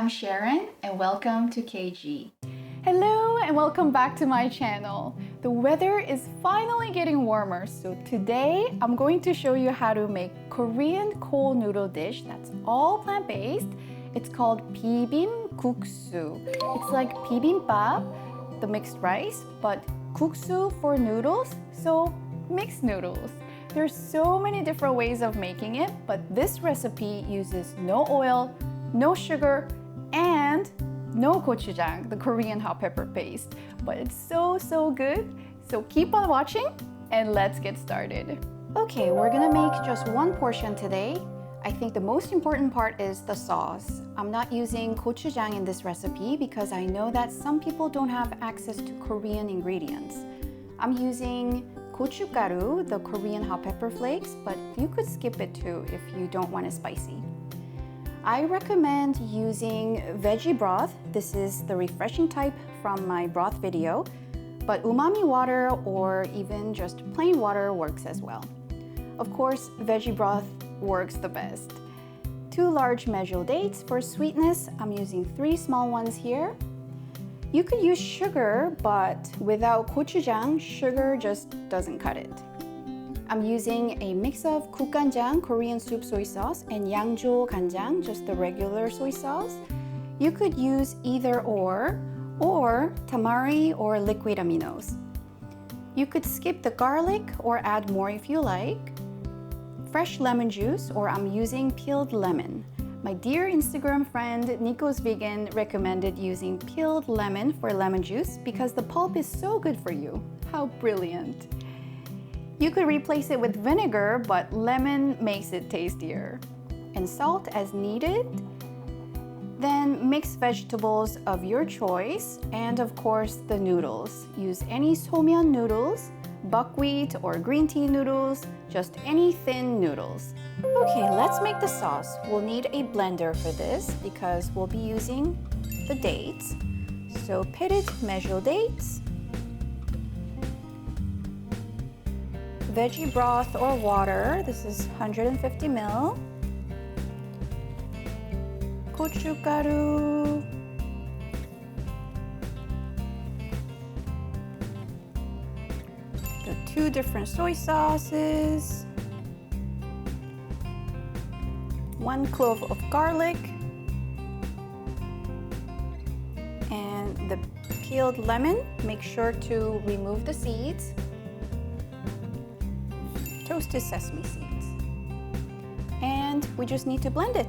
I'm Sharon and welcome to KG. Hello and welcome back to my channel. The weather is finally getting warmer, so today I'm going to show you how to make Korean cold noodle dish that's all plant-based. It's called bibimbapguksu. It's like bibimbap, the mixed rice, but guksu for noodles, so mixed noodles. There's so many different ways of making it, but this recipe uses no oil, no sugar, and no gochujang, the Korean hot pepper paste. But it's so good. So keep on watching and let's get started. Okay, we're gonna make just one portion today. I think the most important part is the sauce. I'm not using gochujang in this recipe because I know that some people don't have access to Korean ingredients. I'm using gochugaru, the Korean hot pepper flakes, but you could skip it too if you don't want it spicy. I recommend using veggie broth. This is the refreshing type from my broth video, but umami water or even just plain water works as well. Of course, veggie broth works the best. 2 large measure dates for sweetness. I'm using 3 small ones here. You could use sugar, but without gochujang, sugar just doesn't cut it. I'm using a mix of gukganjang, Korean soup soy sauce, and yangjo ganjang, just the regular soy sauce. You could use either or tamari or liquid aminos. You could skip the garlic or add more if you like. Fresh lemon juice, or I'm using peeled lemon. My dear Instagram friend Nico's Vegan recommended using peeled lemon for lemon juice because the pulp is so good for you. How brilliant! You could replace it with vinegar, but lemon makes it tastier. And salt as needed. Then mix vegetables of your choice, and of course the noodles. Use any sommyeon noodles, buckwheat or green tea noodles, just any thin noodles. Okay, let's make the sauce. We'll need a blender for this because we'll be using the dates. So pitted measure dates, veggie broth or water, this is 150 ml, gochugaru, the 2 different soy sauces, 1 clove of garlic, and the peeled lemon. Make sure to remove the seeds. Toasted sesame seeds. And we just need to blend it.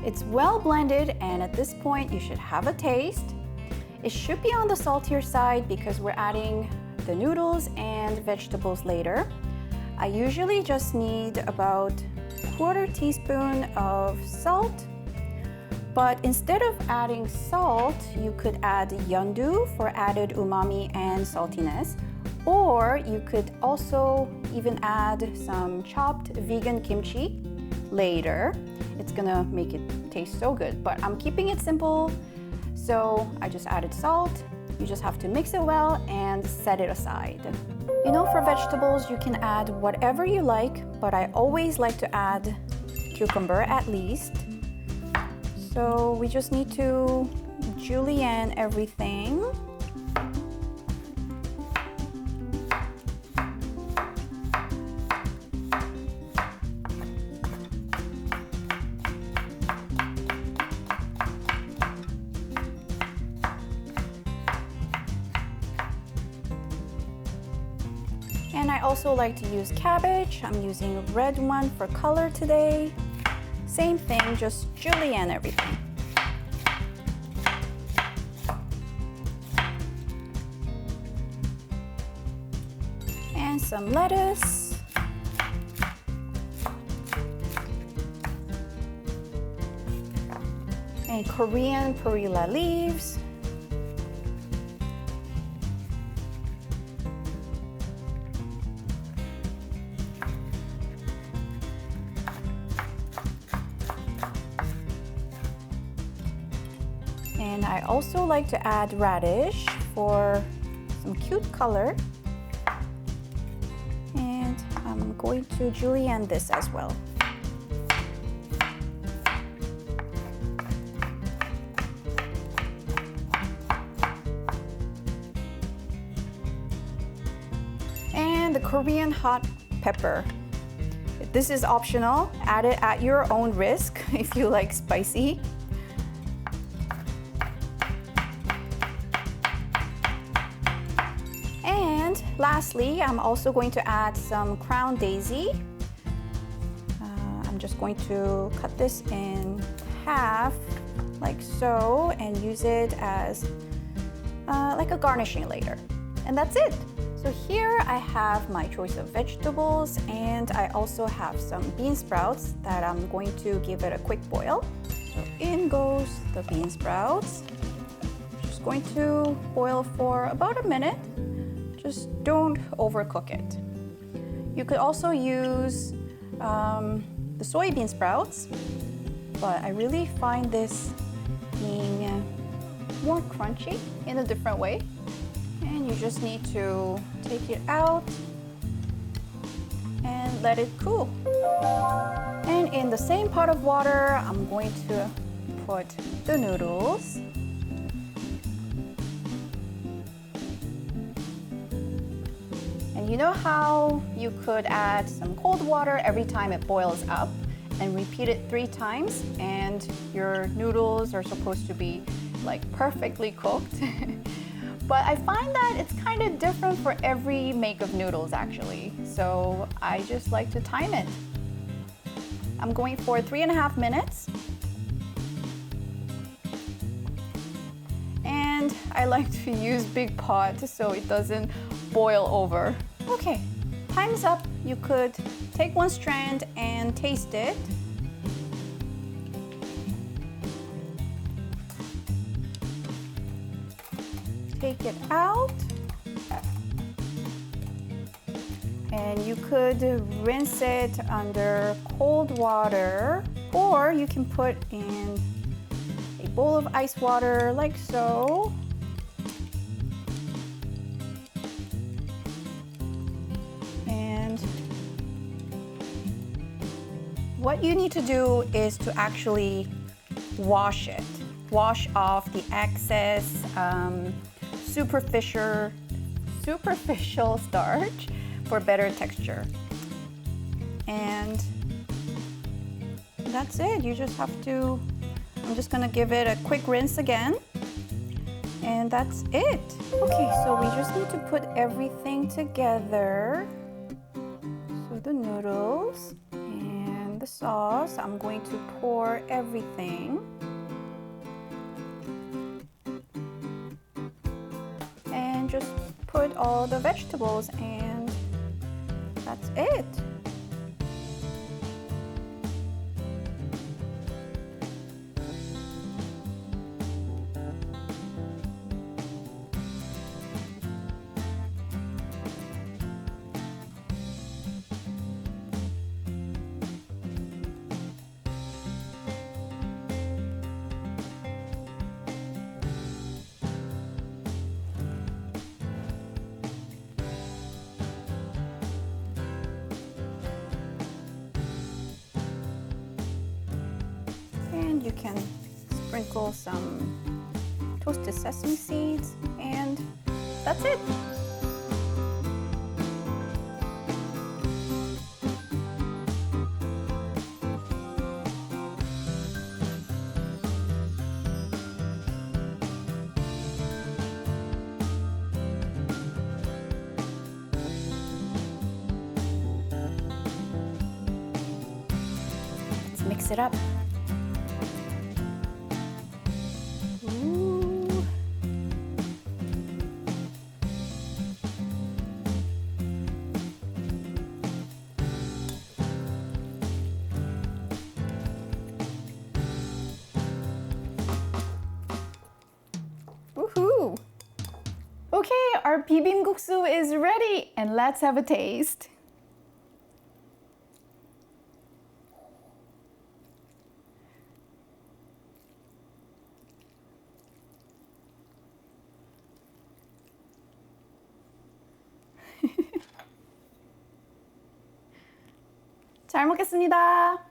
It's well blended, and at this point you should have a taste. It should be on the saltier side because we're adding the noodles and vegetables later. I usually just need about 1/4 teaspoon of salt, but instead of adding salt, you could add yeondu for added umami and saltiness. Or you could also even add some chopped vegan kimchi later. It's gonna make it taste so good, but I'm keeping it simple. So I just added salt. You just have to mix it well and set it aside. You know, for vegetables, you can add whatever you like, but I always like to add cucumber at least. So we just need to julienne everything. And I also like to use cabbage. I'm using a red one for color today. Same thing, just julienne everything. And some lettuce. And Korean perilla leaves. And I also like to add radish for some cute color. And I'm going to julienne this as well. Korean hot pepper. This is optional. Add it at your own risk if you like spicy. And lastly, I'm also going to add some ground daisy. I'm just going to cut this in half like so and use it as like a garnishing later. And that's it. So here I have my choice of vegetables, and I also have some bean sprouts that I'm going to give it a quick boil. So in goes the bean sprouts. Just going to boil for about a minute. Just don't overcook it. You could also use the soybean sprouts, but I really find this being more crunchy in a different way. And you just need to take it out and let it cool. And in the same pot of water, I'm going to put the noodles. And you know how you could add some cold water every time it boils up and repeat it 3 times, and your noodles are supposed to be like perfectly cooked. But I find that it's kind of different for every make of noodles actually. So I just like to time it. I'm going for 3.5 minutes. And I like to use big pot so it doesn't boil over. Okay, time's up. You could take one strand and taste it. Take it out, and you could rinse it under cold water, or you can put in a bowl of ice water like so. And what you need to do is to actually wash it. Wash off the excess superficial starch for better texture. And that's it. You just have to, I'm just gonna give it a quick rinse again. And that's it. Okay, so we just need to put everything together. So the noodles and the sauce, I'm going to pour everything. And just put all the vegetables, and that's it. And you can sprinkle some toasted sesame seeds, and that's it. Let's mix it up. Woohoo! Okay, our bibimbap is ready, and let's have a taste. 잘 먹겠습니다.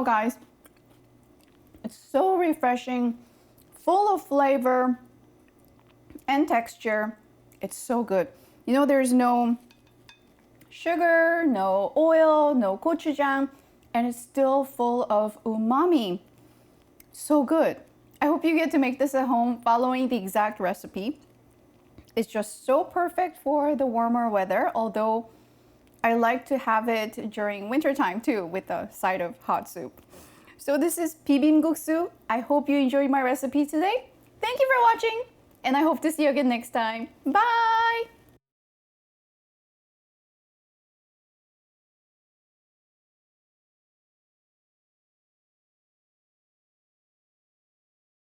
wow, guys. It's so refreshing, full of flavor and texture. It's so good. You know, there's no sugar, no oil, no gochujang, and it's still full of umami. So good. I hope you get to make this at home following the exact recipe. It's just so perfect for the warmer weather, although I like to have it during wintertime too with a side of hot soup. So this is bibimbap. I hope you enjoyed my recipe today. Thank you for watching, and I hope to see you again next time. Bye!